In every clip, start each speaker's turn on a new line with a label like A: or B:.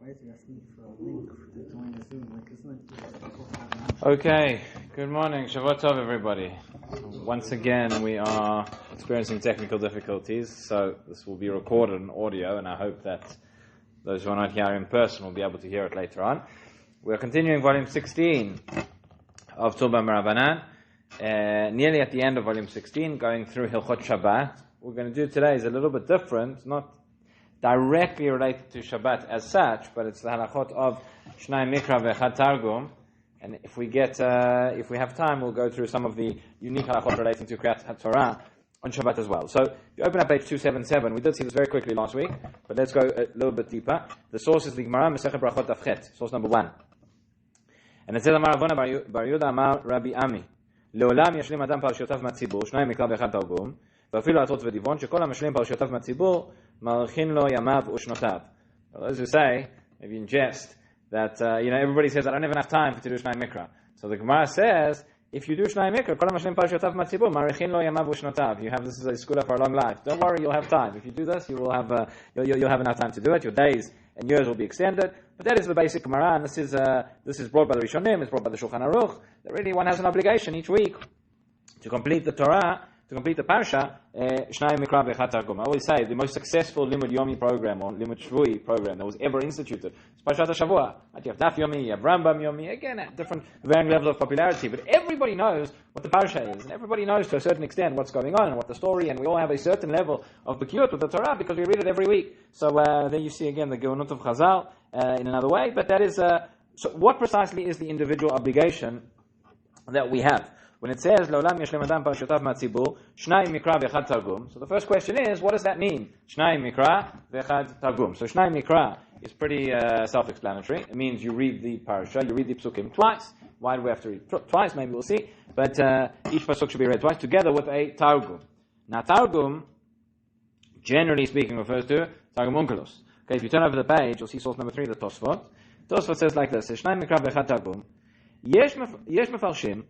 A: Okay, good morning, Shabbat Tov everybody. Once again we are experiencing technical difficulties, so this will be recorded in audio, and I hope that those who are not here in person will be able to hear it later on. We are continuing volume 16 of Tzurba Merabanan, nearly at the end of volume 16, going through Hilchot Shabbat. What we're going to do today is a little bit different, not directly related to Shabbat as such, but it's the halachot of Shnayim Mikra ve'echad Targum. And if we have time, we'll go through some of the unique halachot relating to Kriyat HaTorah on Shabbat as well. So, if you open up page 277, we did see this very quickly last week, but let's go a little bit deeper. The source is the Gemara, Masechet Brachot Daf Chet, source number 1. And it says, Amar Avona Bar Yehuda Amar Rabbi Ami, Leolam yashlim adam parashiotav matzibur, Shnayim Mikra ve'echad Targum, ואפילו עצות ודיבון, שכל המשלים פרשיותיו מהציבור, מאריכין לו ימיו ושנותיו. Those who say, maybe in jest, that, everybody says, I don't have enough time to do Shnayim Mikra. So the Gemara says, if you do Shnayim Mikra, כל המשלים פרשיותיו מהציבור, מאריכין לו ימיו ושנותיו. You have this as a school for a long life. Don't worry, you'll have time. If you do this, you'll have enough time to do it. Your days and years will be extended. But that is the basic Gemara, and this is brought by the Rishonim, it's brought by the Shulchan Aruch, that really one has an obligation each week to complete the Torah, to complete the parasha, Shnayim Mikra ve'echad Targum. I always say the most successful Limud Yomi program or Limud Shvui program that was ever instituted is Parashat HaShavua. You have Daf Yomi, you have Rambam Yomi, again at different varying levels of popularity, but everybody knows what the parasha is, and everybody knows to a certain extent what's going on and what the story, and we all have a certain level of B'kiyut with the Torah because we read it every week. So there you see again the Geonut of Chazal in another way, but that is, so what precisely is the individual obligation that we have? When it says, Le'olam yashlem adam parashotav matzibur, Shnayim Mikra ve'echad Targum. So the first question is, what does that mean? Shnayim Mikra ve'echad Targum. So Shnayim Mikra is pretty self-explanatory. It means you read the parasha, you read the psukim twice. Why do we have to read twice? Maybe we'll see. But each pasuk should be read twice, together with a Targum. Now Targum, generally speaking, refers to Targum Onkelos. Okay, if you turn over the page, you'll see source number 3, the Tosfot. Tosfot says like this, Shnayim Mikra ve'echad Targum. Yesh mefarshim,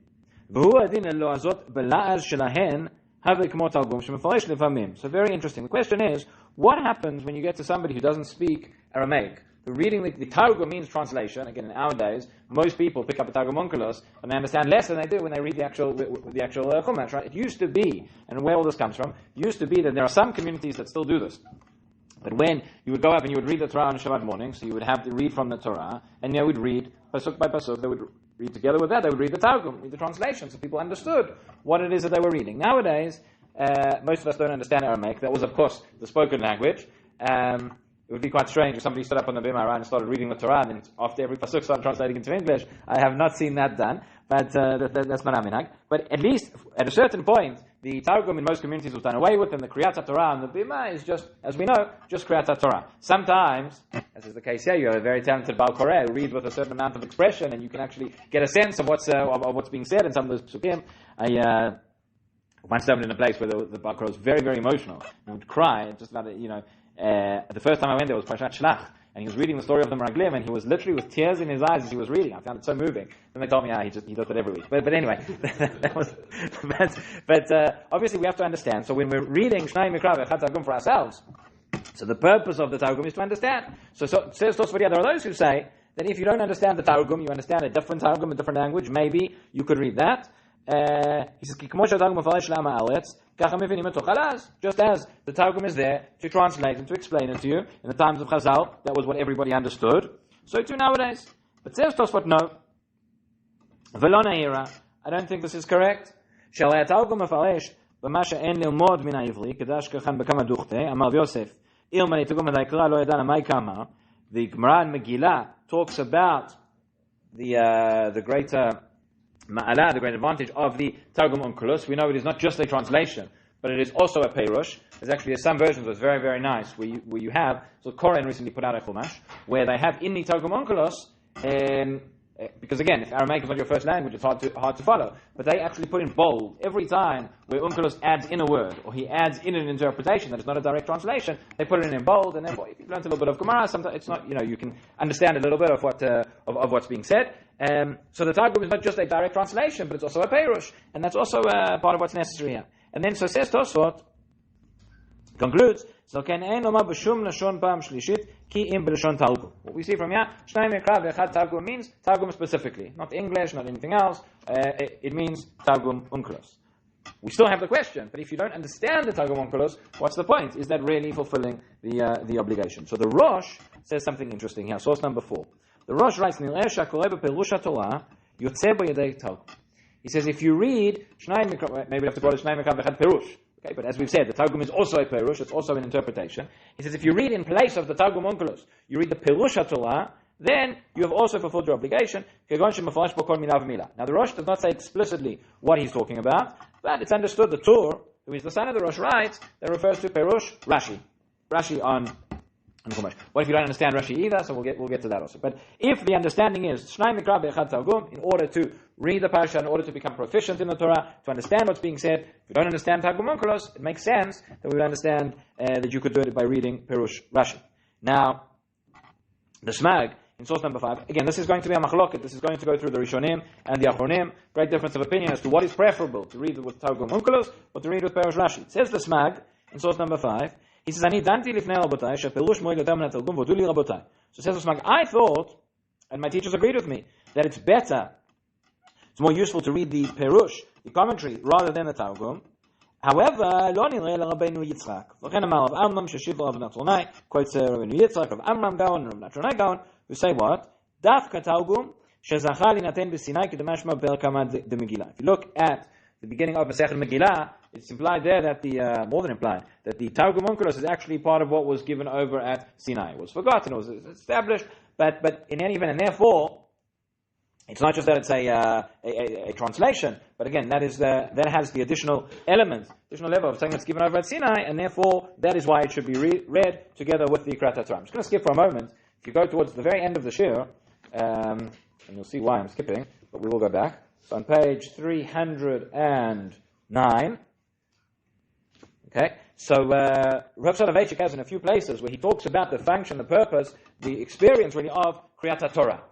A: והוא הדין הלועזות בלעז שלהן הווה כמו תרגום שמפרש לפעמים. So very interesting. The question is, what happens when you get to somebody who doesn't speak Aramaic? The reading the Targum means translation. Again, in our days, most people pick up a Targum Onkelos and they understand less than they do when they read the actual Chumash. Right? It used to be, and where all this comes from, it used to be that there are some communities that still do this. But when you would go up and you would read the Torah on Shabbat morning, so you would have to read from the Torah, and they would read pasuk by pasuk, they would read together with that, they would read the Targum, read the translation, so people understood what it is that they were reading. Nowadays, most of us don't understand Aramaic. That was, of course, the spoken language. It would be quite strange if somebody stood up on the Bima and started reading the Torah, and after every pasuk started translating into English. I have not seen that done, but that's not minhag. But at least, at a certain point, the Targum in most communities was done away with, and the Kriyat HaTorah and the Bima is just, as we know, just Kriyat HaTorah. Sometimes, as is the case here, you have a very talented Baal Koreh who reads with a certain amount of expression, and you can actually get a sense of what's being said in some of those psukim. I once lived in a place where the Baal Koreh was very, very emotional. He would cry just about the first time I went there was Parashat Shlach, and he was reading the story of the Meraglim, and he was literally with tears in his eyes as he was reading. I found it so moving. Then they told me, he does it every week. But anyway, that was. But obviously we have to understand. So when we're reading Shnayim Mikra ve'echad Targum for ourselves, so the purpose of the Targum is to understand. So says Tosfot, there are those who say that if you don't understand the Targum, you understand a different Targum, a different language, maybe you could read that. He says, just as the Targum is there to translate and to explain it to you in the times of Chazal, that was what everybody understood. So too nowadays. But says Tosfot, no. I don't think this is correct. The Gemara in Megillah talks about the greater Ma'ala, the great advantage of the Targum Onkelos. We know it is not just a translation, but it is also a Peirush. There's actually some versions that's very, very nice where you have, so Koren recently put out a Chumash, where they have in the Targum Onkelos, because again, if Aramaic is not your first language, it's hard to follow, but they actually put in bold every time where Onkelos adds in a word, or he adds in an interpretation that is not a direct translation, they put it in bold, and therefore if you've learned a little bit of Gemara, sometimes it's not, you can understand a little bit of what's being said. So the Targum is not just a direct translation, but it's also a Peirush, and that's also part of what's necessary here. And then so says Tosfot, concludes, What What we see from here, Shnayim Mikra v'echad Targum means Targum specifically, not English, not anything else. It means Targum Onkelos. We still have the question, but if you don't understand the Targum Onkelos, what's the point? Is that really fulfilling the obligation? So the Rosh says something interesting here. Source number 4. The Rosh writes, he says, if you read Shnayim Mikra, maybe we have to call it Shnayim Mikra v'echad Perush. Okay, but as we've said, the Targum is also a Perush, it's also an interpretation. He says, if you read in place of the Targum Onkelos, you read the Perush HaTorah, then you have also fulfilled your obligation. Now the Rosh does not say explicitly what he's talking about, but it's understood the Tur, who is the son of the Rosh, writes, that refers to Perush Rashi on Chumash. What if you don't understand Rashi either? So we'll get to that also. But if the understanding is Shnayim Mikra v'echad Targum, in order to read the parasha, in order to become proficient in the Torah, to understand what's being said, if you don't understand Targum Onkelos, it makes sense that we would understand that you could do it by reading Perush Rashi. Now, the Smag in source number 5, again, this is going to be a machloket. This is going to go through the Rishonim and the Achronim. Great difference of opinion as to what is preferable, to read with Targum Onkelos or to read with Perush Rashi. It says the Smag in source number 5. He says, "Ani danti lifnei rabotai sheperush moed yotam min Targum v'odu li rabotai." So says the Smag, I thought, and my teachers agreed with me, that it's better, it's more useful to read the Perush, the commentary, rather than the Targum. However, lo nirei l'Rabbeinu Yitzchak. V'chen amar Rav Amram sheshiv Rav Nachronai, quotes Rabbeinu Yitzchak, Rav Amram Gaon, and Rav Nachronai Gaon, who say what? Dafka Targum shezacha linaten b'Sinai k'demashma berkama de Megillah. If you look at the beginning of Masechet Megillah, it's implied there that more than implied, that the Targum Onkelos is actually part of what was given over at Sinai. It was forgotten, it was established, but in any event, and therefore, it's not just that it's a translation, but again, that has the additional level of saying it's given over at Sinai, and therefore, that is why it should be read together with the Kriyat Torah. I'm just going to skip for a moment. If you go towards the very end of the shir, and you'll see why I'm skipping, but we will go back. So on page 309, okay, so Rav Soloveitchik has in a few places where he talks about the function, the purpose, the experience really of Kriyat Torah.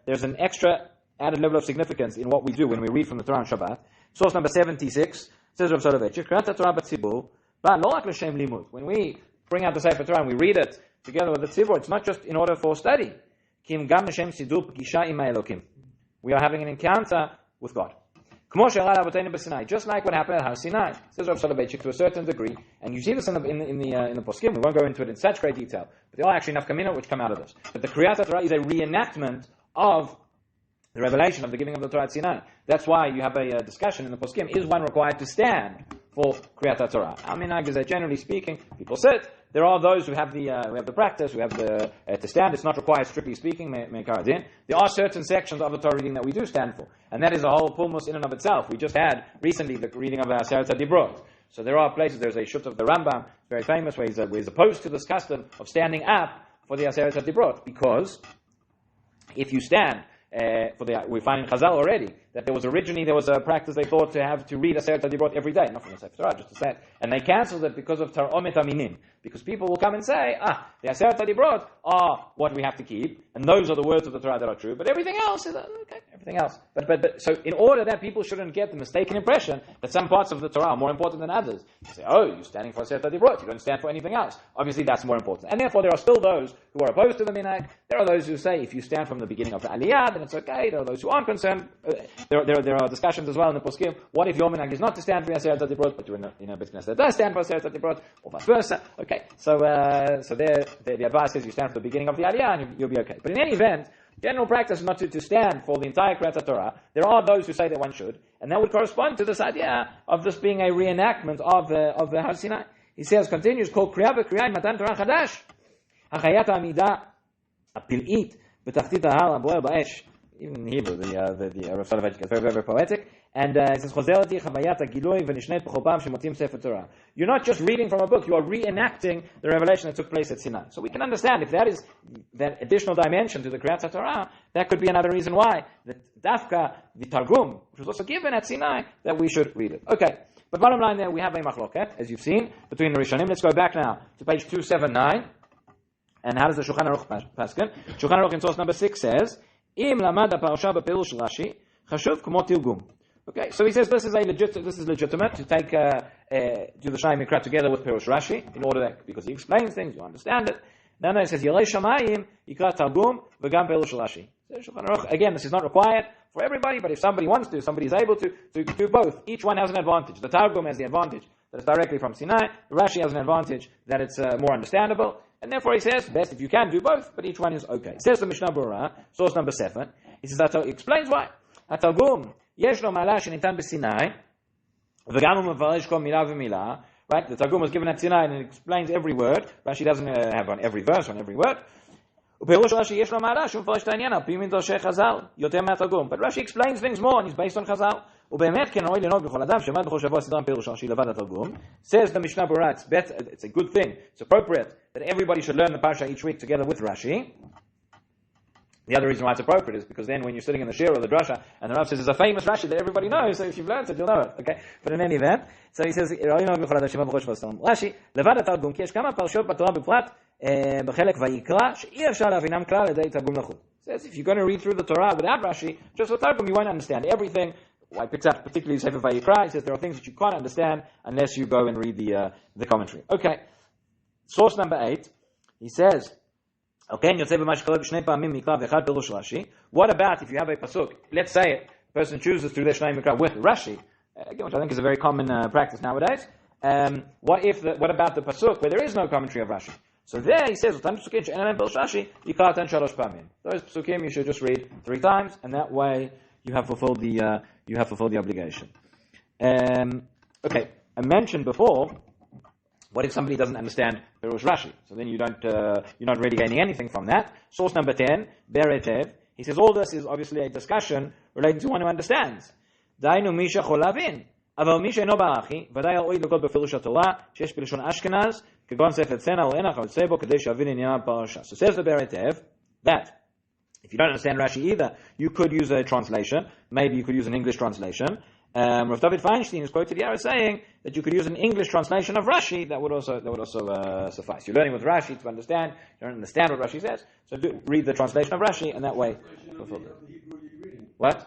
A: There's an extra added level of significance in what we do when we read from the Torah on Shabbat. Source number 76 says Rav Soloveitchik, Kriyat Torah b'tzibur, but lo rak l'shem limud. When we bring out the Sefer Torah and we read it together with the tzibur, it's not just in order for study. Kim gam l'shem sidur p'gisha im ha'elokim. We are having an encounter with God. Just like what happened at Har Sinai, says Rav Soloveitchik, to a certain degree, and you see this in the poskim. We won't go into it in such great detail, but there are actually nafkamina which come out of this. But the Kriyat Torah is a reenactment of the revelation of the giving of the Torah at Sinai. That's why you have a discussion in the poskim: is one required to stand for Kriyat Torah? I mean, generally speaking, people sit. There are those who have the practice, who have to stand. It's not required, strictly speaking. There are certain sections of the Torah reading that we do stand for, and that is a whole pulmus in and of itself. We just had recently the reading of Aseret HaDibrot. So there are places. There's a shut of the Rambam, very famous, where he's opposed to this custom of standing up for the Aseret HaDibrot, because if you stand we find in Chazal already that there was a practice they thought to have to read Aseret HaDibrot every day, not from the Sefer Torah, just to say it, and they cancelled it because of Taromet Aminim, because people will come and say, the Aseret HaDibrot are what we have to keep, and those are the words of the Torah that are true, but everything else is everything else. But so in order that people shouldn't get the mistaken impression that some parts of the Torah are more important than others, you say, you're standing for Aseret HaDibrot, you don't stand for anything else. Obviously that's more important, and therefore there are still those who are opposed to the minhag. There are those who say if you stand from the beginning of the Aliyah, then it's okay. There are those who aren't concerned. There are discussions as well in the poskim. What if your minhag is not to stand for Aseret HaDibrot, but you're in a business that does stand for Aseret HaDibrot, or vice versa? Okay, so the advice is you stand for the beginning of the Aliyah and you'll be okay. But in any event, general practice is not to stand for the entire Kriyat Torah. There are those who say that one should, and that would correspond to this idea of this being a reenactment of the Har Sinai. He says, continues, called Kriya v'Kriya Matan Torah Chadash, Hachayat HaMidah Apil'it B'Tachtit HaHar HaBoer Ba'esh. Even in Hebrew, the Rav Soloveitchik is very, very poetic. And it says, Chozelati Chavayat HaGilui V'Nishnet B'chol Pam Shemotim Sefer Torah. You're not just reading from a book, you are reenacting the revelation that took place at Sinai. So we can understand if that is that additional dimension to the Kriyat Torah, that could be another reason why the Dafka, the Targum, which was also given at Sinai, that we should read it. Okay. But bottom line there, we have a machloket, as you've seen, between the Rishonim. Let's go back now to page 279. And how does the Shulchan Aruch paskin? Shulchan Aruch in source number 6 says, Im lamad parasha bepirush Rashi, chashuv k'mo tilgum. Okay, so he says this is legitimate to take do the Shnayim Mikra together with Pirush Rashi in order that, because he explains things, you understand it. No, it says Yelei Shamayim Yikra Targum v'gam Perush Rashi. Again, this is not required for everybody, but if somebody wants to, somebody is able to do both. Each one has an advantage. The Targum has the advantage that it's directly from Sinai. The Rashi has an advantage that it's more understandable. And therefore he says, best if you can do both, but each one is okay. Says the Mishnah Berurah, source number 7. He says that he explains why. Targum yesh lo ma'ala shenitan b'Sinai v'gam hu mefarish kol milah v'milah. Right, the Targum was given at Sinai and it explains every word. Rashi doesn't have on every verse, on every word. But Rashi explains things more and he's based on Chazal. Says the Mishnah Berurah, it's a good thing, it's appropriate that everybody should learn the Parsha each week together with Rashi. The other reason why it's appropriate is because then when you're sitting in the shir or the drasha and the Rav says there's a famous Rashi that everybody knows, so if you've learned it, you'll know it. Okay? But in any event, so he says, Rashi, Levad Targum, כי יש כמה פרשות בתורה בפרט בחלק ויקרא שאי אפשר להבינם כלל על ידי תרגום לחוץ. Says if you're going to read through the Torah without Rashi, just with Targum you won't understand everything. Why picks up particularly Sefer Vayikra, he says there are things that you can't understand unless you go and read the commentary. Okay. Source number 8, he says, what about if you have a pasuk? Let's say a person chooses to do the Shnayim Mikra with Rashi, again, which I think is a very common practice nowadays. What about the pasuk where there is no commentary of Rashi? So there he says, those pasukim you should just read 3 times, and that way you have fulfilled the obligation. Okay, I mentioned before. What if somebody doesn't understand Perush Rashi? So then you're not really gaining anything from that. Source number 10, Beretev. He says all this is obviously a discussion relating to one who understands. Dainu misha cholavin. Aval misha eno ba'achi. V'day ha'oid l'kol befirush ha'torah. Shesh b'lishon Ashkenaz. Kegon sefer tzena or enach ha'otzebo. Kadei shavin inyan parasha. So says the Beretev that if you don't understand Rashi either, you could use a translation. Maybe you could use an English translation. Rav David Feinstein is quoted here as saying that you could use an English translation of Rashi that would also suffice. You're learning with Rashi to understand. You don't understand what Rashi says, so read the translation of Rashi, and that way fulfill it. What?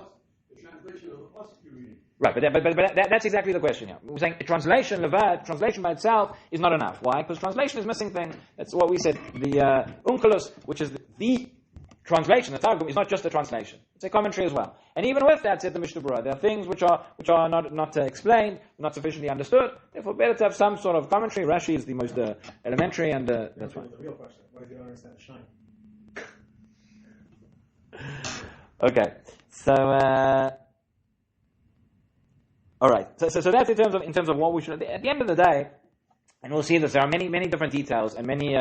A: The translation of us you're reading. Right, but that's exactly the question here. We're saying translation by itself is not enough. Why? Because translation is missing thing. That's what we said. The Unkelus, which is the translation, the Targum, is not just a translation. It's a commentary as well. And even with that, said the Mishnah Berurah, there are things which are not explained, not sufficiently understood. Therefore, better to have some sort of commentary. Rashi is the most elementary, and that's why. The real question: why do you understand Shnayim? Okay, so all right. So that's in terms of what we should. At the end of the day. And we'll see this. There are many different details and many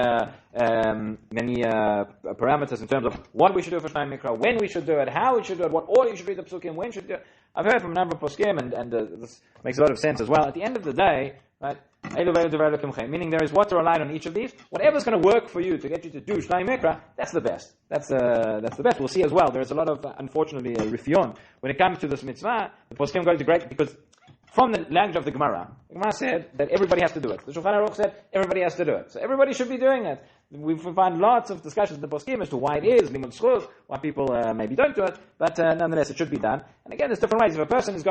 A: parameters in terms of what we should do for Shnayim Mikra, when we should do it, how we should do it, what order you should read the psukim, when you should do it. I've heard from a number of poskim, and this makes a lot of sense as well. At the end of the day, right, meaning there is what to rely on each of these. Whatever's going to work for you to get you to do Shnayim Mikra, that's the best. That's the best. We'll see as well. There's a lot of unfortunately rifyon when it comes to this mitzvah. The poskim go to great because. From the language of the Gemara said that everybody has to do it. The Shulchan Aruch said everybody has to do it. So everybody should be doing it. We find lots of discussions in the poskim as to why it is, limud zchut, why people maybe don't do it, but nonetheless it should be done. And again, there's different ways. If a person is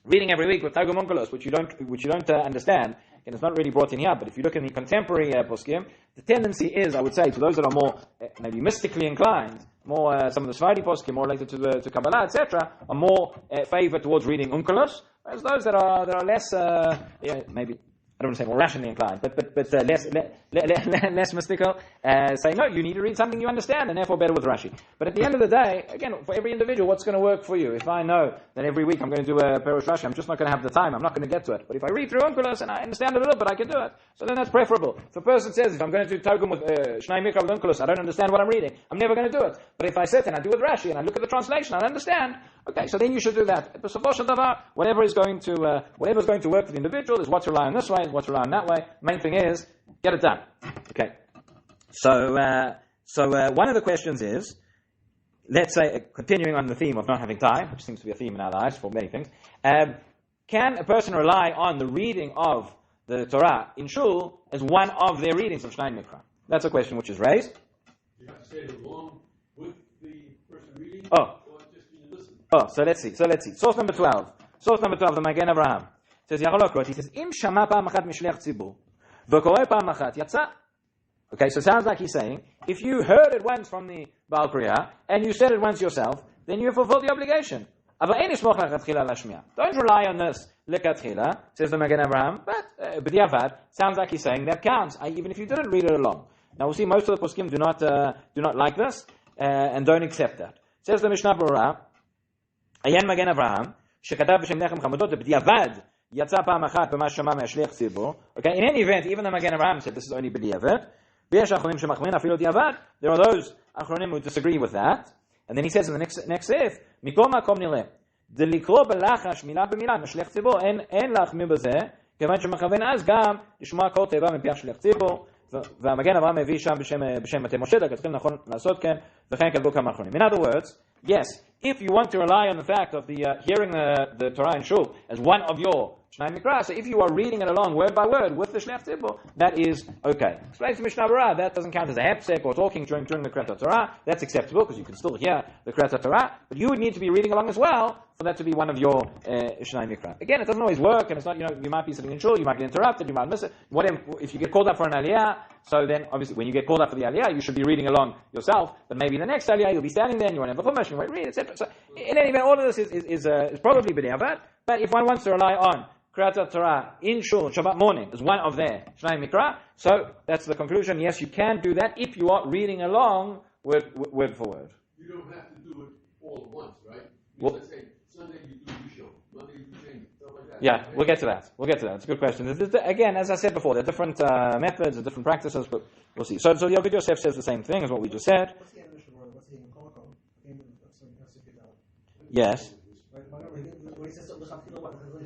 A: reading every week with Targum Onkelos, which you don't understand, and it's not really brought in here, but if you look in the contemporary poskim, the tendency is, I would say, to those that are more maybe mystically inclined, more some of the Sephardi poskim, more related to Kabbalah, etc., are more favored towards reading Onkelos, whereas those that are less maybe I don't want to say more rationally inclined, but less mystical, say no, you need to read something you understand, and therefore better with Rashi. But at the end of the day, again, for every individual, what's going to work for you? If I know that every week I'm going to do a Perush Rashi, I'm just not going to have the time, I'm not going to get to it. But if I read through Onkelos and I understand a little bit, I can do it. So then that's preferable. If a person says, if I'm going to do Targum with Shnayim Mikra with Onkelos, I don't understand what I'm reading, I'm never going to do it. But if I sit and I do with Rashi and I look at the translation, I understand. Okay, so then you should do that. Whatever is going to work for the individual is what to rely on this way, is what to rely on that way. Main thing is, get it done. Okay. So one of the questions is, let's say, continuing on the theme of not having time, which seems to be a theme in our lives for many things, can a person rely on the reading of the Torah in Shul as one of their readings of Shnayim Mikra? That's a question which is raised.
B: You have to say it along with the person reading?
A: So let's see. Source number 12, the Magen Avraham. Says, he says, Im shama pa'am achat mishliach tzibur, v'koreh pa'am achat, yatsa. Okay, so it sounds like he's saying, if you heard it once from the Baal Kriya, and you said it once yourself, then you fulfilled the obligation. Don't rely on this likatchila, says the Magen Avraham, but b'diavad, sounds like he's saying that counts, even if you didn't read it along. Now we'll see most of the poskim do not like this, and don't accept that. Says the Mishnah Berurah, Ayan Magen Avraham, shekadav b'shem nechem chamadot b'diavad, yatsa pa'am achat b'ma shama me'ashliach tzibur. Okay, in any event, even the Magen Avraham said this is only b'diavad. There are those achronim who disagree with that. And then he says in the next sif, Mikol makom nileh, delikro belachash milah b'milah meshlech tzibur, en lachmir b'zeh, כיוון שמכוון אז גם לשמוע כל תיבה מפיח שליח ציבור, והמגן אברהם מביא שם בשם מטה משה, דרכתכם נכון לעשות כן, וכן כתבו כמה אחרונים. In other words, yes, if you want to rely on the fact of the hearing the Torah in Shul as one of your Shnayim Mikra, so if you are reading it along word by word with the Shliach Tzibur, that is okay. Explains to Mishnah Berurah, that doesn't count as a hepsek or talking during the Kriyat Torah. That's acceptable because you can still hear the Kriyat Torah, but you would need to be reading along as well for that to be one of your Shnayim Mikra. Again, it doesn't always work, and it's not, you might be sitting in Shul, you might get interrupted, you might miss it. Whatever, if you get called up for an Aliyah, so then obviously when you get called up for the Aliyah, you should be reading along yourself, but maybe in the next Aliyah you'll be standing there and you won't have the Chumash, you won't read, etc. So in any event, all of this is probably b'diavad, but if one wants to rely on Kriyat Torah in Shul, Shabbat morning, as one of their Shnayim Mikra, so that's the conclusion. Yes, you can do that if you are reading along word for word.
B: You don't have to do it all at once, right? Let's say Sunday you do Rishon, Monday you do Sheni, stuff like that.
A: Yeah, we'll get to that. It's a good question. Again, as I said before, there are different methods, there are different practices, but we'll see. So Yogid Yosef says the same thing as what we just said. Yes.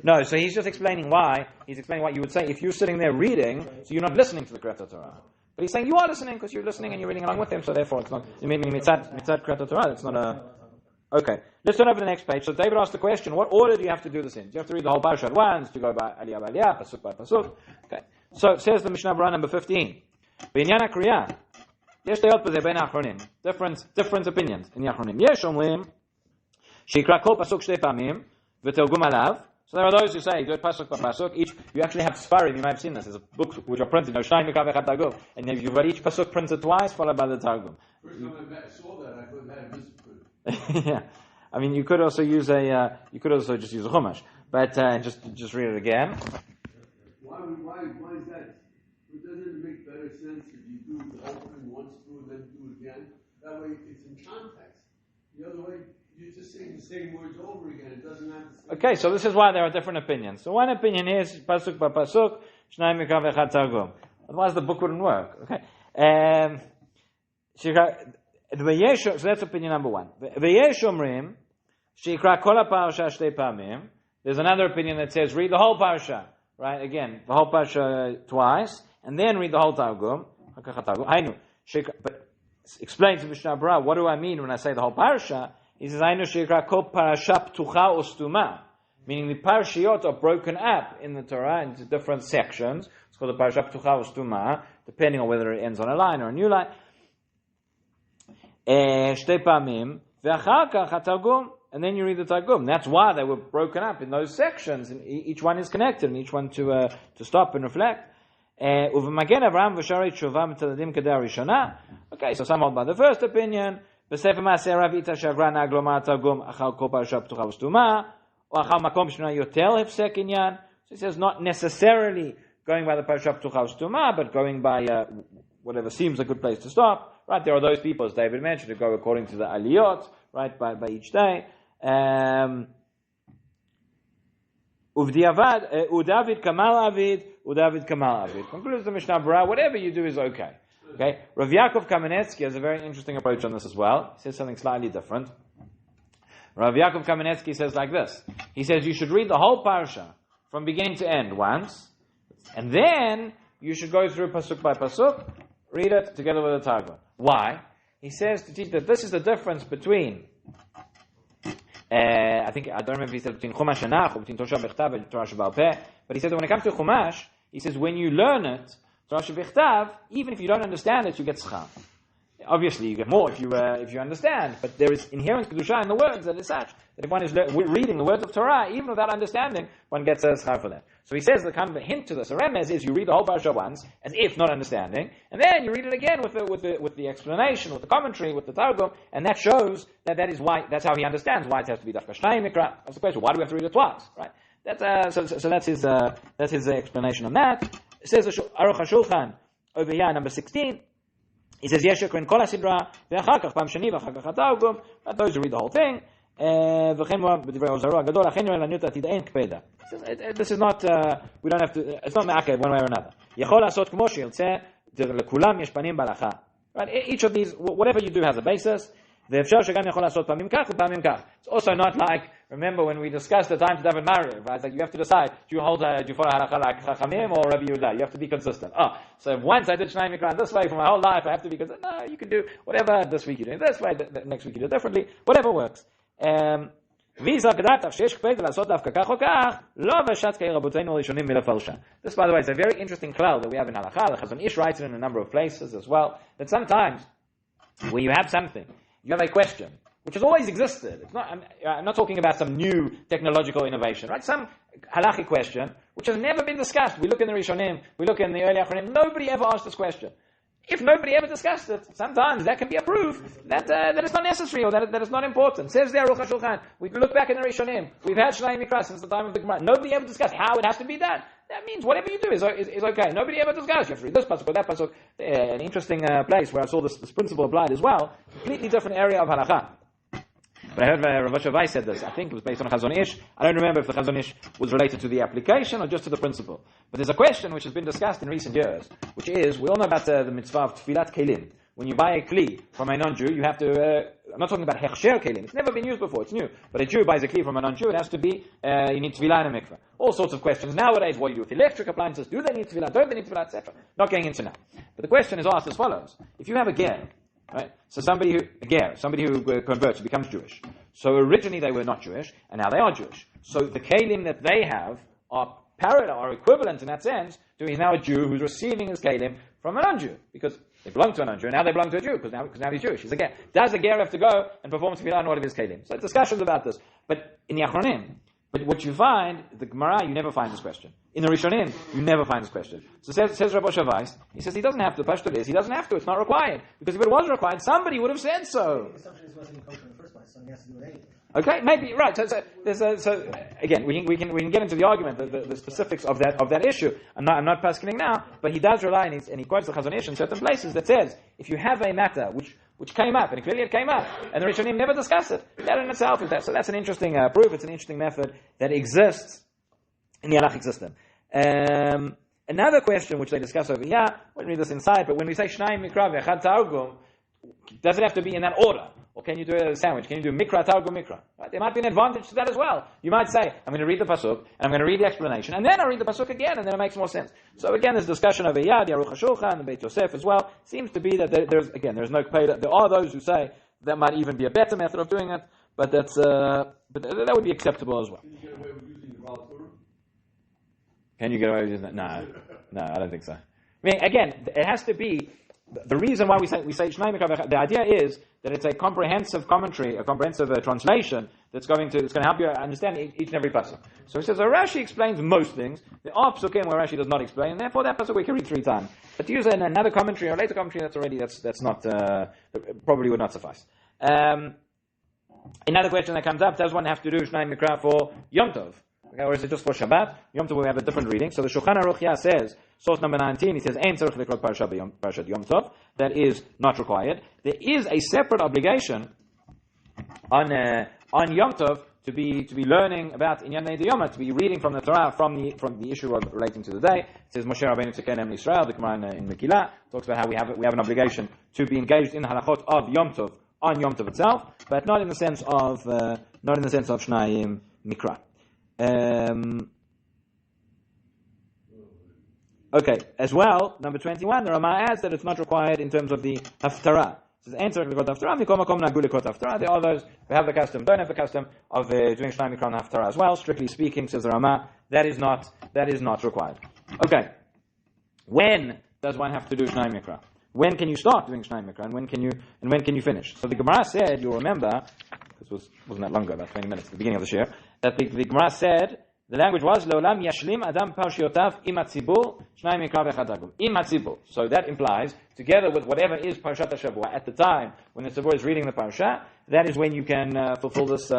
A: No, so he's just explaining why. He's explaining what you would say if you're sitting there reading, so you're not listening to the Kriyat Torah. But he's saying you are listening because you're listening and you're reading along with him, so therefore it's not. You mean mitzad Kriyat Torah? It's not a. Okay, let's turn over to the next page. So David asked the question: what order do you have to do this in? Do you have to read the whole parasha at once? Do you go by aliyah, pasuk by pasuk? Okay. So says the Mishnah Berurah number 15. B'inyan kriya, yesh dayot b'zeh ben achronim. Different opinions in the achronim. Yesh omrim shikra kol pasuk shtei pamim v'tergum alav. So there are those who say, do it pasuk by pasuk. You actually have Sfarim, you might have seen this. There's a book which are printed, Shnayim Mikra Targum, and you've got each pasuk printed twice, followed by the Targum.
B: First time I saw that, I thought that was
A: yeah. I mean, you could also use you could also just use a Chumash, but just read it again.
B: Why is that? Doesn't it make better sense if you do the whole thing once through and then do it again? That way it's in context. The other way, you're just saying the same words over again. It doesn't have the same. Okay,
A: so this is why there are different opinions. So one opinion is pasuk by pasuk, Shnayim Mikra v'echad Targum. Otherwise, the book wouldn't work. Okay. So that's opinion number one. V'yesh omrim shikra kol ha'parasha shtei pamim. There's another opinion that says read the whole parasha. Right? Again, the whole parasha twice, and then read the whole Targum. But explain to Mishnah Berurah, what do I mean when I say the whole parasha? He says, "Ainu shikra kol parasha ptucha ustuma," meaning the parashiyot are broken up in the Torah into different sections. It's called the parasha ptucha ustuma, depending on whether it ends on a line or a new line. Shtei pamim ve'achar kach haTargum, and then you read the Targum. That's why they were broken up in those sections, and each one is connected, and each one to stop and reflect. Uv'magen Avraham v'sharei tshuva mitzadim kedei harishona. Okay, so some hold by the first opinion. בספר מעשה רב איתה שעברה נהג לומר תרגום אחר כל פרשה פתוחה וסתומה, או אחר מקום שונה יותר הפסק עניין. So it says not necessarily going by the parasha ptucha ustuma, but going by whatever seems a good place to stop. Right, there are those people, as David mentioned, who go according to the aliyot, right, by each day. Uvdiavad, udavid kamal avid, udavid kamal avid. Concludes the Mishnah Berurah, whatever you do is okay. Okay, Rav Yaakov Kamenetsky has a very interesting approach on this as well. He says something slightly different. Rav Yaakov Kamenetsky says like this. He says you should read the whole parasha from beginning to end once, and then you should go through pasuk by pasuk, read it together with the Targum. Why? He says to teach that this is the difference between I don't remember if he said between Chumash Shanach or between Torah Bechtav and Torah Shebaal Peh, but he said when it comes to Chumash, he says when you learn it, Torah Shebichtav, even if you don't understand it, you get schar. Obviously, you get more if you understand, but there is inherent kedusha in the words that is such that if one is reading the words of Torah, even without understanding, one gets a schar for that. So he says the kind of a hint to this, a remez is you read the whole parasha once, as if not understanding, and then you read it again with the explanation, with the commentary, with the Targum, and that shows that is why, that's how he understands why it has to be dafka Shnayim Mikra. That's the question. Why do we have to read it twice? Right? So that's his explanation on that. It says Aruch HaShulchan over here, number 16. He says Yesh Yekrin Kol HaSidra ve'achar kach Pam Sheni ve'achar kach HaTargum. Those who read the whole thing. This is not. We don't have to. It's not ma'akev one way or another. Yachol לעשות כמו שירצה. לכולם יש פנים בהלכה. Right? Each of these, whatever you do, has a basis. ואפשר שגם יכול לעשות פעמים כך ופעמים כך. It's also not like, remember when we discussed the time to daven Mariv, right? It's like you have to decide, do you follow halacha like Chachamim or Rabbi Yehuda? You have to be consistent. So if once I did Shnayim Mikra this way for my whole life, I have to be consistent. No, you can do whatever. This week you do it this way, the next week you do it differently. Whatever works. This, by the way, is a very interesting klal that we have in halacha. The Chazon Ish writes it in a number of places as well. That sometimes, when you have something, you have a question, which has always existed. It's not, I'm not talking about some new technological innovation, right? Some halachic question, which has never been discussed. We look in the Rishonim, we look in the early Achronim, nobody ever asked this question. If nobody ever discussed it, sometimes that can be a proof that it's not necessary or that it's not important. Says there, Aruch HaShulchan, we look back in the Rishonim, we've had Shnayim Mikra since the time of the Gemara. Nobody ever discussed how it has to be done. That means whatever you do is okay. Nobody ever discussed. You have to read this pasuk or that pasuk. An interesting place where I saw this principle applied as well. Completely different area of halacha. But I heard Rav Shavai said this. I think it was based on Chazon Ish. I don't remember if the Chazon Ish was related to the application or just to the principle. But there's a question which has been discussed in recent years, which is, we all know about the mitzvah of tfilat kelim. When you buy a kli from a non-Jew, you have to, I'm not talking about hechsher kelim. It's never been used before, it's new. But a Jew buys a kli from a non-Jew, it has to be, you need tfilah and a mikveh. All sorts of questions. Nowadays, what do you do with electric appliances? Do they need tfilah? Don't they need tfilah? Etc. Not getting into now. But the question is asked as follows. If you have a ger, right? So somebody who converts, who becomes Jewish. So originally they were not Jewish, and now they are Jewish. So the kelim that they have are parallel, are equivalent in that sense to he's now a Jew who's receiving his kelim from a non-Jew, because they belong to a non-Jew, and now they belong to a Jew, because now he's Jewish. He's a ger. Does a ger have to go and perform tefillah on all of his kelim? So discussions about this. But in the Achronim, but what you find, the Gemara, you never find this question. In the Rishonim, you never find this question. So says Rabbi Shavai, he says he doesn't have to. Pashto is, he doesn't have to. It's not required. Because if it was required, somebody would have said so.
C: The assumption is wasn't kosher in the first place, so he has to do it anyway.
A: Okay, maybe right. So again, we can get into the argument, the specifics of that issue. I'm not paskening now, but he does rely and he quotes the Chazon Ish in certain places that says if you have a matter which came up, and clearly it came up, and the Rishonim never discussed it, that in itself is that. So that's an interesting proof. It's an interesting method that exists in the halachic system. Another question which they discuss over here, we'll read this inside, but when we say Shnayim Mikra ve'achad Targum, does it have to be in that order? Or can you do a sandwich? Can you do Mikra, Targum, Mikra? Right? There might be an advantage to that as well. You might say, I'm going to read the pasuk, and I'm going to read the explanation, and then I'll read the pasuk again, and then it makes more sense. So again, there's discussion over here, the Aruch HaShulchan, the Beit Yosef as well. Seems to be that there's no kpeda. There are those who say that might even be a better method of doing it, but but that would be acceptable as well. Can you get away with using that? No, I don't think so. I mean, again, it has to be. The reason why we say Shnayim Mikra, the idea is that it's a comprehensive commentary, a comprehensive translation that's going to help you understand each and every pasuk. So he says, Rashi explains most things. There are pasukim where Rashi does not explain, and therefore that pasuk we can read 3 times. But to use another commentary or later commentary, that's not probably would not suffice. Another question that comes up: does one have to do Shnayim Mikra for Yom Tov? Okay, or is it just for Shabbat? Yom Tov we have a different reading. So the Shulchan Aruch says, source number 19, he says, Ein tzarich likrot parashat Yom Tov. That is not required. There is a separate obligation on Yom Tov to be learning about Inyanei Diyoma, to be reading from the Torah from the issue relating to the day. It says Moshe Rabbeinu Tzekenem Israel, the Gemara in Mikra talks about how we have an obligation to be engaged in the halachot of Yom Tov on Yom Tov itself, but not in the sense of Shnayim Mikra. Okay, as well, number 21, the Rama adds that it's not required in terms of the haftarah. It says, "Ein tzarich likot haftarah, mikom makom nagu likot haftarah." There are those who have the custom, don't have the custom of doing Shnayim Mikra and haftarah as well. Strictly speaking, says the Rama, that is not required. Okay, when does one have to do Shnayim Mikra? when can you start doing Shnayim Mikra, and when can you finish? So the Gemara said, you'll remember, this wasn't that long ago, about 20 minutes at the beginning of the year, that the Gemara said, the language was Leolam Yashlim Adam Parshiotav Im Hatzibur Shnayim Mikra v'Echad Targum. Im Hatzibur. So that implies, together with whatever is Parshat HaShavua at the time when the Tzibur is reading the Parsha, that is when you can fulfill this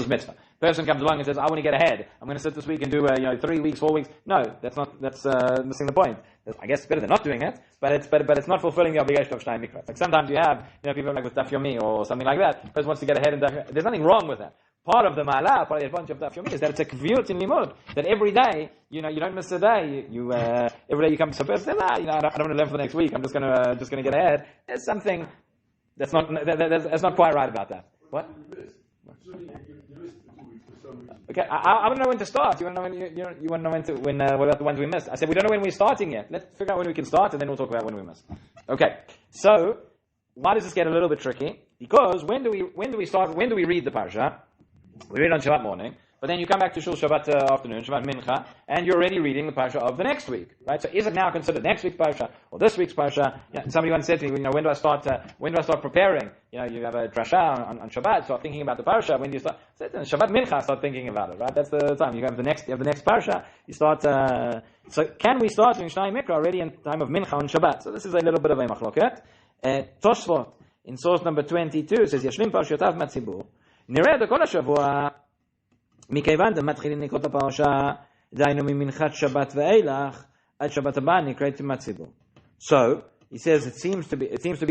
A: mitzvah. Person comes along and says, I want to get ahead. I'm going to sit this week and do 3 weeks, 4 weeks. No, that's missing the point. I guess it's better than not doing it, but it's not fulfilling the obligation of Shnayim Mikra. Like sometimes you have people like with Daf Yomi or something like that. The person wants to get ahead in Daf Yomi. There's nothing wrong with that. Part of the ma'ala, part of the advantage of Daf Yomi is that it's a kviyut in limud. That every day, you don't miss a day. Every day you come to the person, I don't want to learn for the next week. I'm just gonna get ahead. There's something that's not quite right about that. What? Okay, I want to know when to start. You want to know when what about the ones we missed? I said we don't know when we're starting yet. Let's figure out when we can start, and then we'll talk about when we missed. Okay, so why does this get a little bit tricky? Because when do we start? When do we read the parsha? We read on Shabbat morning, but then you come back to Shul Shabbat afternoon, Shabbat Mincha, and you're already reading the parsha of the next week, right? So is it now considered next week's parsha or this week's parsha? Somebody once said to me, when do I start preparing? You have a drasha on Shabbat, start thinking about the parsha. When do you start? I said, Shabbat Mincha, start thinking about it, right? That's the time. You have the next parsha. You start. So can we start doing Shnayim Mikra already in time of Mincha on Shabbat? So this is a little bit of a machloket. Tosfot in source number 22 says Yashlim Parshotav Matzibur. נראה כל השבוע, מכיוון מתחילים לקרוא את הפרשה, דהיינו ממנחת שבת ואילך, עד שבת הבא נקראת מהציבור. So, he says it seems to be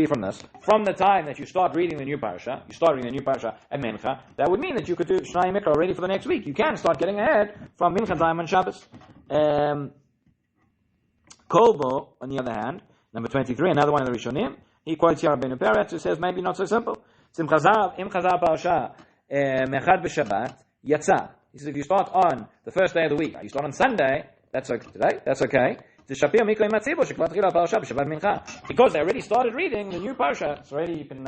A: from this, from the time that you start reading the new parasha, at Mincha, that would mean that you could do Shnayim Mikra already for the next week. You can start getting ahead from Mincha time on Shabbos. Kolbo, on the other hand, number 23, another one of the Rishonim, he quotes here Rabbi Peretz, who says maybe not so simple. Im chazar parasha mechad b'Shabbat yatsa. He says if you start on the first day of the week, you start on Sunday, that's okay. Because they already started reading the new parsha. So already you can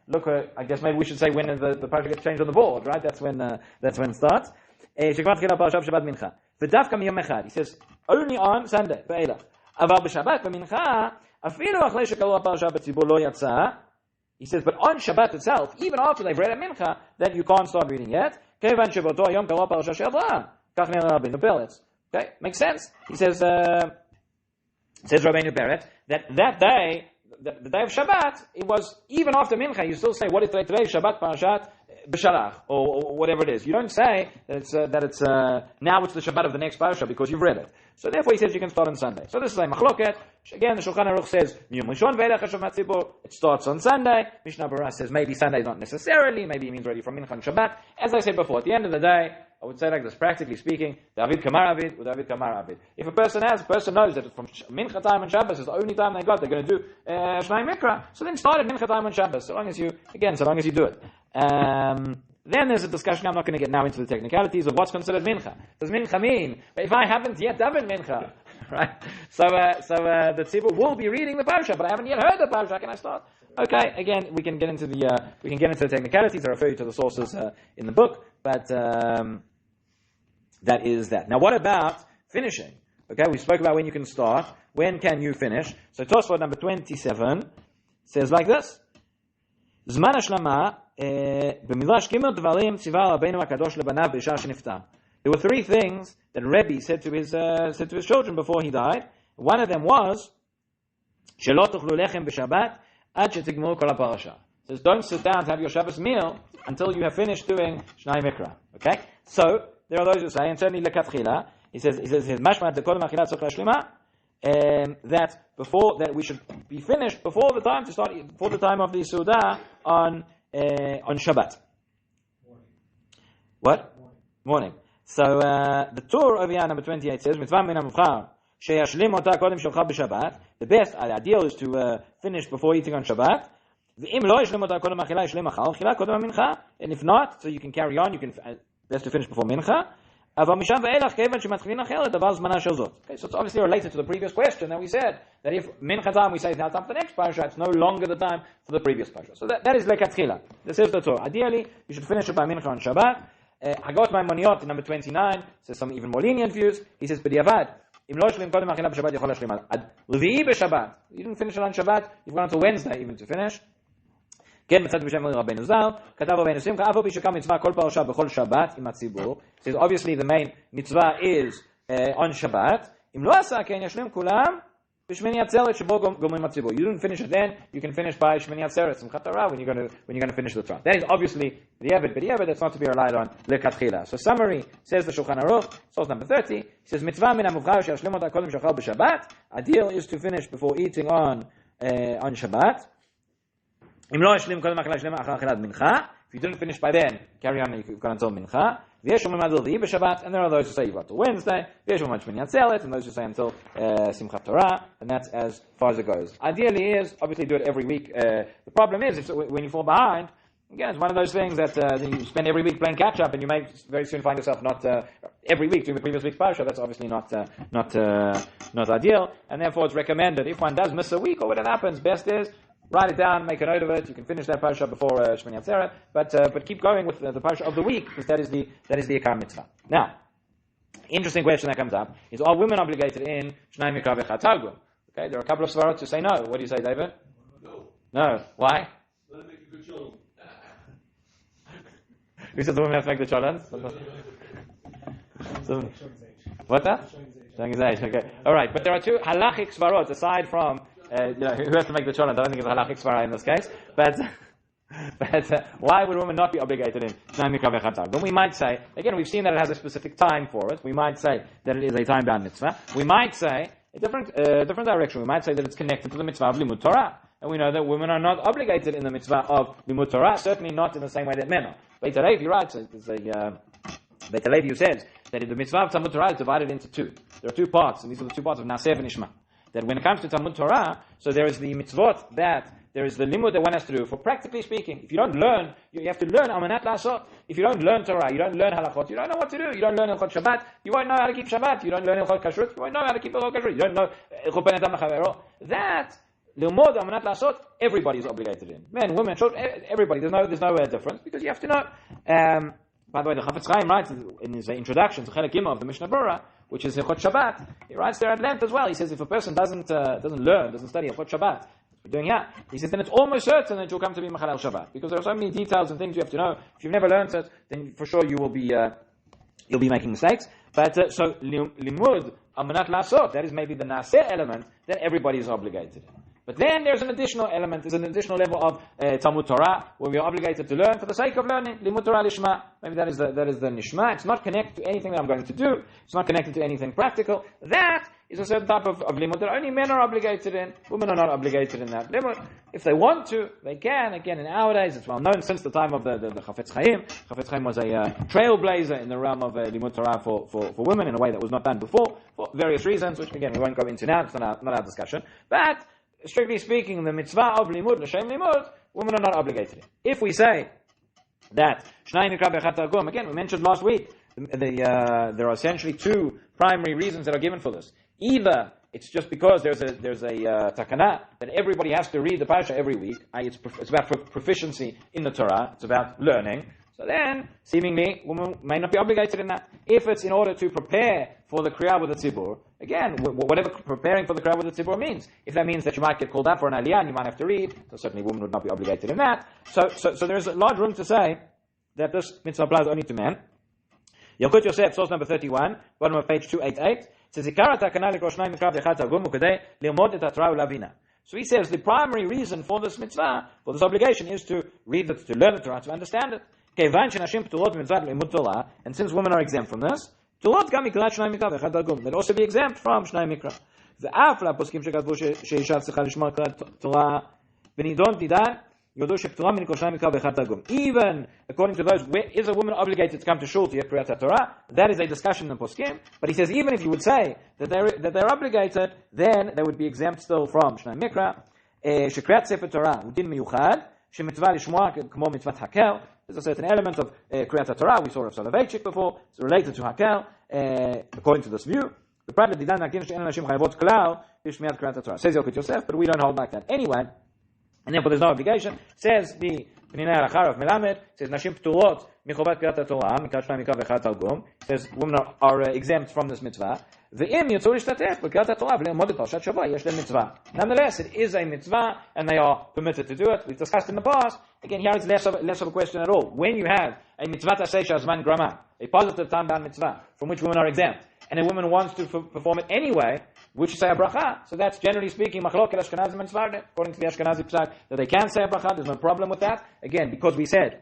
A: look at, I guess maybe we should say when the parsha gets changed on the board, right? That's when it starts. He says only on Sunday, he says, but on Shabbat itself, even after they've read at Mincha, then you can't start reading yet. Okay, makes sense. He says Rabbeinu Beret, that day, the day of Shabbat, it was even after Mincha. You still say, what is today? Shabbat Parashat B'Shalach, or whatever it is. You don't say that it's now it's the Shabbat of the next parasha because you've read it. So therefore, he says you can start on Sunday. So this is a machloket. Again, the Shulchan Aruch says it starts on Sunday. Mishnah Berurah says maybe Sunday not necessarily. Maybe it means ready from Mincha and Shabbat. As I said before, at the end of the day, I would say like this, practically speaking, David Kamar Avid, or David Kamar Avid. If a person knows that from Mincha time and Shabbos is the only time they're going to do Shnayim Mikra, so then start at Mincha time and Shabbos, so long as you do it. Then there's a discussion, I'm not going to get now into the technicalities of what's considered Mincha. Does Mincha mean, if I haven't yet done Mincha, right? So the tzibur will be reading the parsha, but I haven't yet heard the parsha, can I start? Okay, again, we can get into the technicalities. I refer you to the sources in the book, but that is that. Now, what about finishing? Okay, we spoke about when you can start. When can you finish? So Tosfot number 27 says like this: Zman hashlama b'midrash Gimel Dvarim tziva Rabbeinu Hakadosh lebanav b'shar sheniftar. There were 3 things that Rebbe said to his children before he died. One of them was shelo tuchlu lechem b'Shabbat ad shetigmuru kol haparasha. Says don't sit down to have your Shabbos meal until you have finished doing Shnayim Mikra. Okay, so there are those who say, and certainly lekatchila, he says mashma dekodem achila tzok lashlima, that we should be finished before the time of the Suda on Shabbat. What? Morning. So the Torah over here, number 28 says, mitzvah min hamuvchar sheyashlim ota kodem shelcha b'Shabbat. The best, ideal is to finish before eating on Shabbat. V'im lo yashlim ota kodem achila yashlim achal achila kodem mincha. And if not, so you can carry on. You can best to finish before mincha. Okay, so it's obviously related to the previous question that we said, that if mincha time we say it's now time for the next parasha, it's no longer the time for the previous parasha. So that is lekatchila. This is the Torah. Ideally, you should finish it by mincha on Shabbat. Hagot Maimoniot, number 29, says some even more lenient views. He says, b'diavad, אם לא השלים קודם האכילה בשבת, יכול להשלים עד רביעי בשבת. You didn't finish it on Shabbat, you've gone until Wednesday even to finish. כן, מצאתי בשם רבנו ז"ל, כתב רבנו שמחה, אף על פי שקם מצווה כל פרשה בכל שבת עם הציבור. So obviously the main mitzvah is on Shabbat. אם לא עשה כן, ישלים כולם בשמיני עצרת שבו גומרים הציבור. You didn't finish it then, you can finish by שמיני עצרת, שמחת תורה, when you're going to finish the Torah. That is obviously b'diavad, that's not to be relied on לכתחילה. So summary, says the Shulchan Aruch, source number 30, says מצווה מן המובחר שישלים אותה קודם שאכל בשבת. Ideal is to finish before eating on Shabbat. אם לא השלים קודם אכילה שלמה אחר אכילת מנחה, if you didn't finish by then, carry on, you've gone until מנחה. ויש אומרים עד רביעי בשבת, and there are those who say you've got till Wednesday, ויש אומרים שמיני עצרת, and those who say until שמחת Torah, and that's as far as it goes. Ideally is, obviously do it every week. The problem is, when you fall behind, again, it's one of those things that you spend every week playing catch up, and you may very soon find yourself not every week doing the previous week's parasha. That's obviously not ideal, and therefore it's recommended if one does miss a week or whatever happens, best is write it down, make a note of it. You can finish that parasha before Shmini Atzeret, but keep going with the parasha of the week because that is the Ikar mitzvah. Now, interesting question that comes up is: are women obligated in Shnayim Mikra v'Chad Targum? Okay, there are a couple of svarot to say no. What do you say, David? No. Why?
B: Let them make a good children.
A: Who said the women have to make the children? What's that? Showing his age. Okay. All right, but there are two halachic svarot aside from. Who has to make the cholent? I don't think it's a halachic svara in this case. But why would women not be obligated in Shnayim Mikra v'Chad Targum? We might say, again, we've seen that it has a specific time for it. We might say that it is a time-bound mitzvah. We might say a different direction. We might say that it's connected to the mitzvah of Limud Torah. And we know that women are not obligated in the mitzvah of Limud Torah, certainly not in the same way that men are. Beit HaLevi writes, Beit HaLevi who says that the mitzvah of Talmud Torah is divided into two. There are two parts, and these are the two parts of Naseh and Ishma. That when it comes to Talmud Torah, so there is the mitzvot that there is the limud that one has to do. For practically speaking, if you don't learn, you have to learn amanat lasot. If you don't learn Torah, you don't learn halachot, you don't know what to do. You don't learn Hilchot Shabbat, you won't know how to keep Shabbat. You don't learn Hilchot Kashrut, you won't know how to keep Hilchot Kashrut. You don't know Hilchot Ben Adam L'Chavero. That limud amanat lasot, everybody is obligated in. Men, women, children, everybody. There's no difference because you have to know. By the way, the Chafetz Chaim writes in his introduction to Chelek Gimel of the Mishnah Berurah, which is Hilchot Shabbat, he writes there at length as well. He says if a person doesn't study Hilchot Shabbat, we're doing that, he says then it's almost certain that you'll come to be Machalel Shabbat because there are so many details and things you have to know. If you've never learned it, then for sure you will be you'll be making mistakes. But so limud amanat lasot, that is maybe the naseh element that everybody is obligated. But then there's an additional element, there's an additional level of Talmud Torah, where we are obligated to learn for the sake of learning. Limud Torah lishma. Maybe that is the nishma. It's not connected to anything that I'm going to do. It's not connected to anything practical. That is a certain type of limud that only men are obligated in. Women are not obligated in that limud. If they want to, they can. Again, nowadays, it's well known since the time of the Chafetz Chaim. Chafetz Chaim was a trailblazer in the realm of Limud Torah for women in a way that was not done before, for various reasons, which again we won't go into now. It's not our discussion. But strictly speaking, the mitzvah of limud, l'shem limud, women are not obligated in. If we say that Shnayim Mikra v'Chad Targum, again, we mentioned last week, there are essentially two primary reasons that are given for this. Either it's just because there's a takana that everybody has to read the parasha every week. It's about proficiency in the Torah. It's about learning. So then, seemingly, women may not be obligated in that. If it's in order to prepare for the Kriyah with the Tzibur, again, whatever preparing for the Kriyah with the Tzibur means, if that means that you might get called up for an aliyah and you might have to read, so certainly women would not be obligated in that. So there's a large room to say that this mitzvah applies only to men. Hilchot Yosef, source number 31, bottom of page 288, says, Ikar takana l'kol Shnayim Mikra v'Chad Targum ukadei lilmod et haTorah u'lavina. So he says the primary reason for this mitzvah, for this obligation, is to learn the Torah, to understand it. And since women are exempt from this, they'll also be exempt from Shnayim Mikra. Even according to those, is a woman obligated to come to shul to hear Kriyat Torah? That is a discussion in the poskim. But he says even if you would say that they're obligated, then they would be exempt still from Shnayim Mikra. Shekriyat Sefer Torah udin miyuchad shemitzvah lishmoa k'mo mitzvat hakel. There's a certain element of Kriyat Torah. We saw of Soloveitchik before. It's related to hakel according to this view. The prat didan nakin she'en anashim chayavot klal b'shmiat Kriyat Torah. Says Hilchot Yosef, but we don't hold back that anyway. And therefore there's no obligation. Says the Pninei Halachar of Melamed, says Nashim P'turot Michovat Kriyat Torah, Mikra Shnayim Mikra v'Chad Targum. Says women are exempt from this mitzvah. Nonetheless, it is a mitzvah, and they are permitted to do it. We've discussed in the past. Again, here it's less of a question at all. When you have a mitzvah taseh shazman grama, a positive time-bound mitzvah, from which women are exempt, and a woman wants to perform it anyway, would you say a bracha? So that's generally speaking, machlok el Ashkenazim and Sephardim, according to the Ashkenazi psak, that they can say a bracha. There's no problem with that. Again, because we said,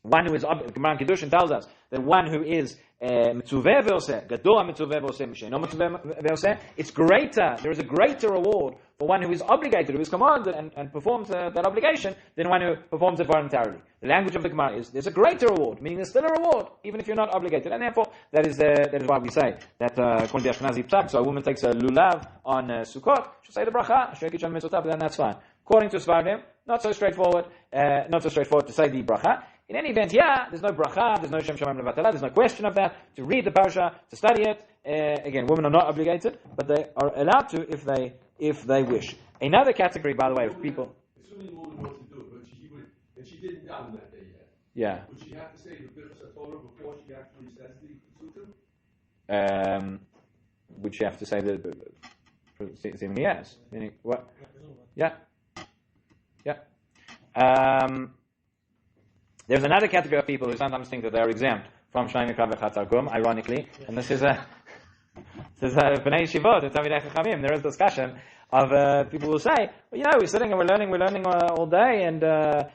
A: one who is, Gemara in Kiddushin tells us that one who is mitzuveh ve'oseh, gadol mitzuveh ve'oseh, misheino mitzuveh ve'oseh, it's greater, there is a greater reward for one who is obligated, who is commanded and performs that obligation, than one who performs it voluntarily. The language of the Gemara is, there's a greater reward, meaning there's still a reward, even if you're not obligated. And therefore, that is why we say that, according to the Ashkenazi psak, so a woman takes a lulav on Sukkot, she'll say the bracha, then that's fine. According to Sephardim, not so straightforward to say the bracha. In any event, there's no bracha, there's no Shem Shamayim Levatala, there's no question of that, to read the parasha, to study it. Again, women are not obligated, but they are allowed to if they wish. Another category, by the way, of people...
B: Assuming the woman wants to do it, but she didn't daven that day yet.
A: Yeah.
B: Would she have to say the Birchas Torah before she actually says the Sukkim?
A: Would she have to say the... Seemingly yes. Meaning, what? Yeah. There's another category of people who sometimes think that they're exempt from Shnayim Mikra Targum, ironically, and this is Bnei Yeshivot, it's Talmidei Chachamim. There is discussion of people who say, well, we're sitting and we're learning all day, and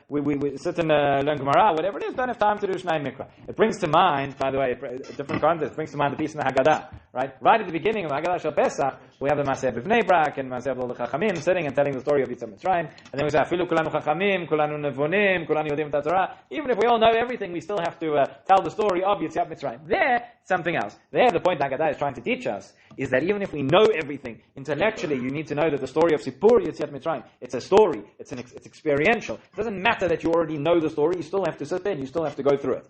A: we sit and learn Gemara, whatever it is, don't have time to do Shnayim Mikra. It brings to mind, by the way, a different context, it brings to mind the piece in the Haggadah, right? Right at the beginning of the Haggadah Shel Pesach, we have the Maseh B'Bnei Brak and Maseh B'Ol Chachamim sitting and telling the story of Yitzhak Mitzrayim, and then we say, Afilu Kulanu Chachamim, Kulanu Nevonim, Kulanu Yodim Ta Torah. Even if we all know everything, we still have to tell the story of Yitzhak Mitzrayim. There, something else. There, the point the Haggadah is trying to teach us is that even if we know everything intellectually, you need to know that the story of Sipur Yitzhak Mitzrayim, it's a story, it's experiential. It doesn't matter that you already know the story, you still have to sit there and you still have to go through it.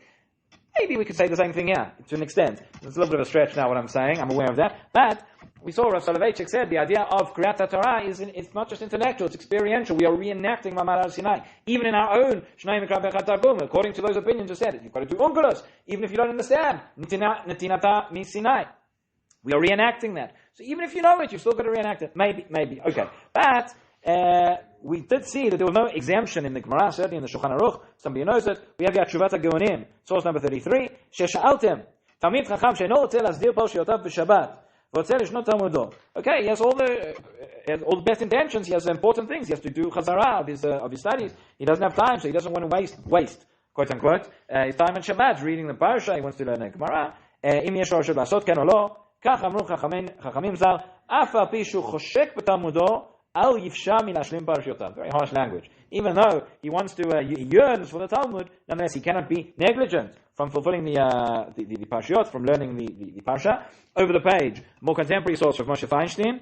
A: Maybe we could say the same thing here, to an extent. It's a little bit of a stretch now what I'm saying, I'm aware of that. But we saw Rav Soloveitchik said the idea of Kriyat Torah it's not just intellectual, it's experiential. We are reenacting Mamad al-Sinai. Even in our own Shnayim Mikra Targum, according to those opinions who said it, you've got to do Unkelos, even if you don't understand. Netinata mi Sinai. We are reenacting that. So even if you know it, you've still got to reenact it. Maybe. Okay. But we did see that there was no exemption in the Gemara, certainly in the Shulchan Aruch. Somebody knows it. We have the Atshuvat HaGeonim, source number 33. Shesha'altem, Talmid Chacham she'eno רוצה להסדיר פרשיותיו בשבת, ורוצה לשנות תלמודו. Okay, he has all the best intentions. He has important things. He has to do chazara of his studies. He doesn't have time, so he doesn't want to waste, quote unquote, his time on Shabbat reading the parasha. He wants to learn the Gemara. אם יש לו רשות לעשות כן או לא, כך אמרו חכמים ז"ל, אף על פי שהוא חושק בתלמודו, אל יפשע מלהשלים פרשיותיו. Very harsh language. Even though he wants to, he yearns for the Talmud, nonetheless he cannot be negligent from fulfilling the parshiot, from learning the parsha. Over the page, more contemporary source of Moshe Feinstein,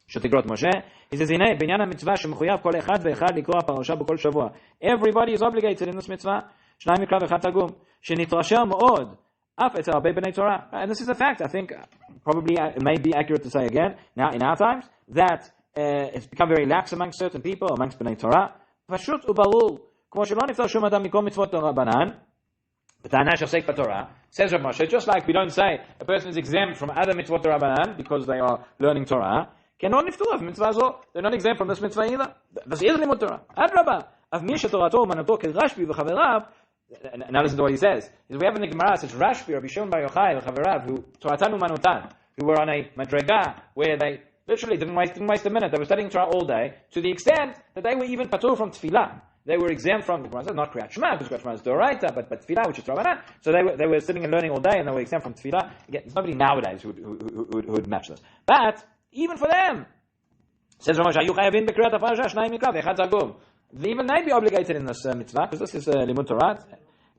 A: שתגרות משה, he says, הנה, בעניין המצווה שמחויב כל אחד ואחד לקרוא הפרשה בכל שבוע. Everybody is obligated in this mitzvah, שניים מקרא ואחד תרגום, שנתרשם מאוד, אף אצל הרבה בני תורה. And this is a fact, I think, probably it may be accurate to say again, now in our times, that it's become very lax amongst certain people, amongst בני תורה, פשוט וברור, כמו שלא נפטר שום אדם מכל מצוות תורה בנן, בטענה שעוסק בתורה, says Rav Moshe, just like we don't say a person is exempt from other mitzvot Torah banan because they are learning Torah, כן לא נפטרו, מצווה זו, they're not exempt from this mitzvah either. Das ist לימוד תורה. אדרבה, אף מי שתורתו ומנותו כרשב"י וחבריו, now listen to what he says. We have in the Gemara, says Rashbi, Rabbi Shimon Bar Yochai, וחבריו, who Toratan u'manotan, who were on a madrega, where they literally didn't waste a minute. They were studying Torah all day, to the extent that they were even patur from tefillah. They were exempt from the Gemara, not Kriyat Shema, because Kriyat Shema is Doraita, but tefillah, which is Rabbanan. So they were sitting and learning all day, and they were exempt from tefillah. Again, there's nobody nowadays who would match this. But even for them, says Rav Moshe, "Ayu chayavin b'kriyat haparasha shnayim mikra v'echad targum." Even they be obligated in this mitzvah, because this is limud Torah.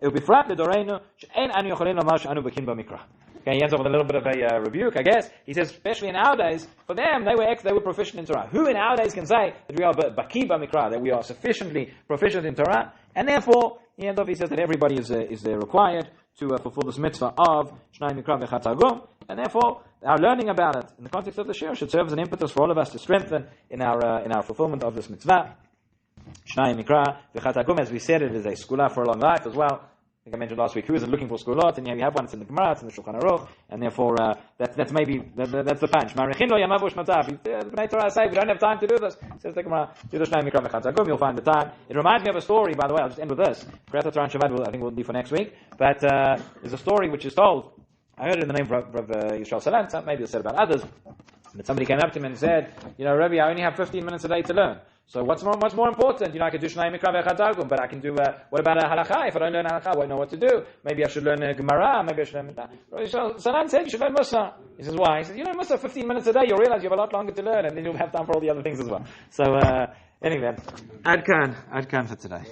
A: It will be frat l'doreinu she'en anu yocholim lomar she'anu bekin b'mikra. Okay, he ends up with a little bit of a rebuke, I guess. He says, especially in our days, for them, they were proficient in Torah. Who in our days can say that we are baki b'mikra, that we are sufficiently proficient in Torah? And therefore, he ends up, he says that everybody is required to fulfill this mitzvah of Shnayim Mikra v'echad targum, and therefore, our learning about it in the context of the shir should serve as an impetus for all of us to strengthen in our fulfillment of this mitzvah. Shnayim Mikra v'echad targum, as we said, it is a skula for a long life as well. think I mentioned last week, who isn't looking for skulot, and you have one, it's in the Gemara, it's in the Shulchan Aruch, and therefore, that's maybe, that's the punch. Marichin lo yamav u'shmatav. The Bnei Torah say, we don't have time to do this. Says the Gemara, do the Shnayim, Mikra, Targum, you'll find the time. It reminds me of a story, by the way, I'll just end with this. Kriyat Torah and Shabbat, I think will be for next week, but, there's a story which is told, I heard it in the name of Yisrael Salant, maybe it's said about others, but somebody came up to him and said, Rabbi, I only have 15 minutes a day to learn. So what's more important? I could do Shnayim, Mikra, Targum, but I can do, what about a halacha? If I don't learn halacha, I won't know what to do. Maybe I should learn a Gemara, maybe I should learn that. Salam said, you should learn Musa. He says, why? He says, you learn Musa 15 minutes a day, you'll realize you have a lot longer to learn, and then you'll have time for all the other things as well. So, anyway, Adkan for today.